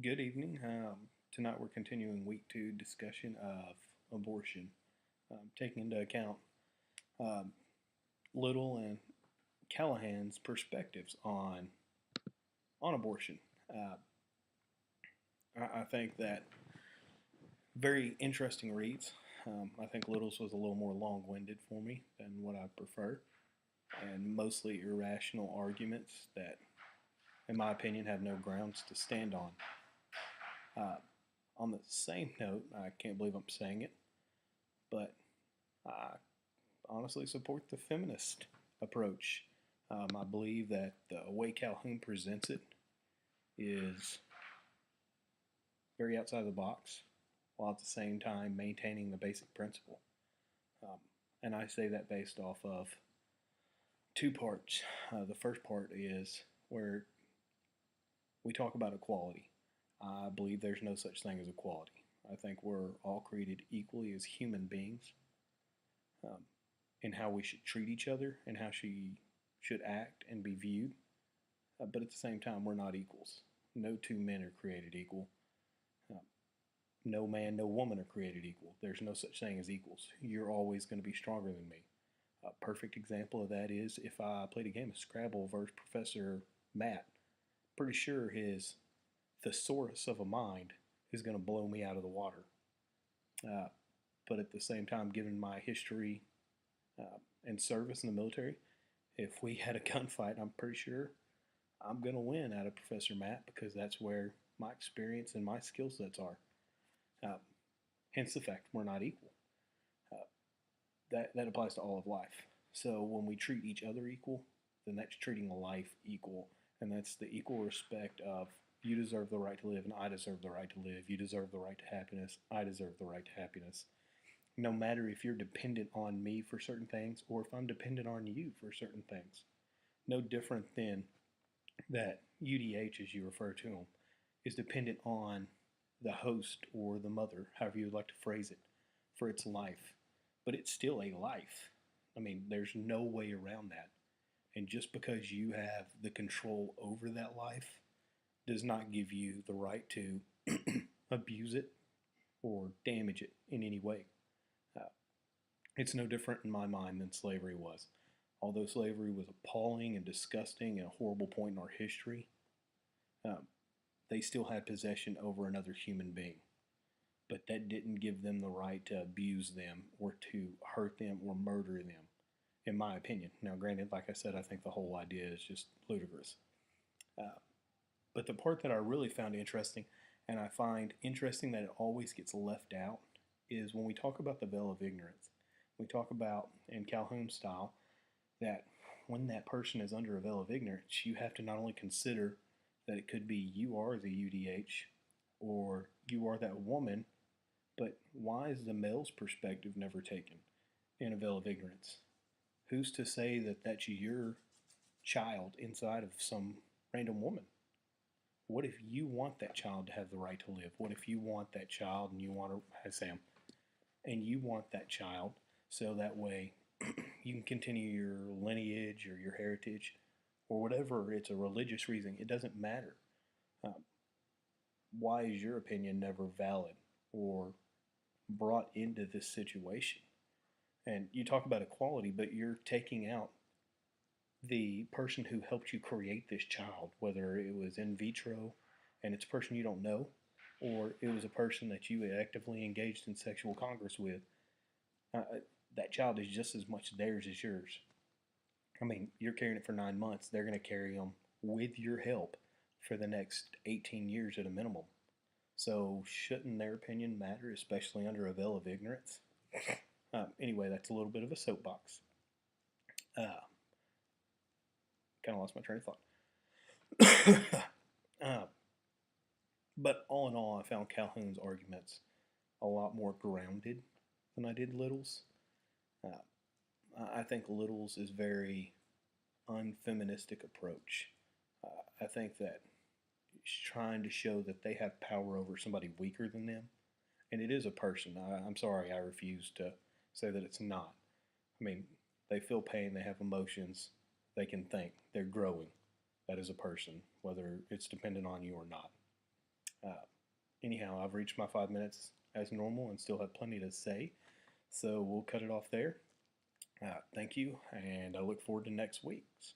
Good evening. Tonight we're continuing week two discussion of abortion, taking into account um, Little and Callahan's perspectives on abortion. Uh, I think that very interesting reads. I think Little's was a little more long-winded for me than what I prefer, and mostly irrational arguments that, in my opinion, have no grounds to stand on. Uh, on the same note, I can't believe I'm saying it, but I honestly support the feminist approach. I believe that the way Calhoun presents it is very outside the box, while at the same time maintaining the basic principle. Um, and I say that based off of two parts. The first part is where we talk about equality. I believe there's no such thing as equality. I think we're all created equally as human beings, um, in how we should treat each other and how she should act and be viewed. But at the same time, we're not equals. No two men are created equal. Uh, no man, no woman are created equal. There's no such thing as equals. You're always going to be stronger than me. A perfect example of that is if I played a game of Scrabble versus Professor Matt. Pretty sure his thesaurus of a mind is going to blow me out of the water. Uh, but at the same time, given my history and service in the military, if we had a gunfight, I'm pretty sure I'm going to win out of Professor Matt because that's where my experience and my skill sets are. Uh, Hence the fact we're not equal. Uh, that applies to all of life. So when we treat each other equal, then that's treating life equal, and that's the equal respect of you deserve the right to live and I deserve the right to live. You deserve the right to happiness. I deserve the right to happiness. No matter if you're dependent on me for certain things or if I'm dependent on you for certain things. No different than that UDH, as you refer to them, is dependent on the host or the mother, however you would like to phrase it, for its life. But it's still a life. I mean, there's no way around that. And just because you have the control over that life does not give you the right to abuse it or damage it in any way. Uh, it's no different in my mind than slavery was. Although slavery was appalling and disgusting and a horrible point in our history, um, they still had possession over another human being. But that didn't give them the right to abuse them or to hurt them or murder them, in my opinion. Now, granted, like I said, I think the whole idea is just ludicrous. Uh, but the part that I really found interesting, and I find interesting that it always gets left out, is when we talk about the veil of ignorance. We talk about, in Calhoun style, that when that person is under a veil of ignorance, you have to not only consider that it could be you are the UDH or you are that woman, but why is the male's perspective never taken in a veil of ignorance? Who's to say that that's your child inside of some random woman? What if you want that child to have the right to live? What if you want that child and you want to, hi Sam, and you want that child so that way you can continue your lineage or your heritage or whatever. It's a religious reason. It doesn't matter. Um, why is your opinion never valid or brought into this situation? And you talk about equality, but you're taking out the person who helped you create this child, whether it was in vitro and it's a person you don't know, or it was a person that you actively engaged in sexual congress with. Uh, that child is just as much theirs as yours. I mean, you're carrying it for 9 months. They're going to carry them with your help for the next 18 years at a minimum. So, shouldn't their opinion matter, especially under a veil of ignorance? Anyway, that's a little bit of a soapbox. Uh, kind of lost my train of thought. uh, but all in all, I found Calhoun's arguments a lot more grounded than I did Little's. Uh, I think Little's is very unfeministic approach. I think that he's trying to show that they have power over somebody weaker than them, and it is a person. I'm sorry, I refuse to say that it's not. I mean, they feel pain, they have emotions, they can think, they're growing. That is a person, whether it's dependent on you or not. Anyhow, I've reached my 5 minutes as normal and still have plenty to say, so we'll cut it off there. Thank you, and I look forward to next week's.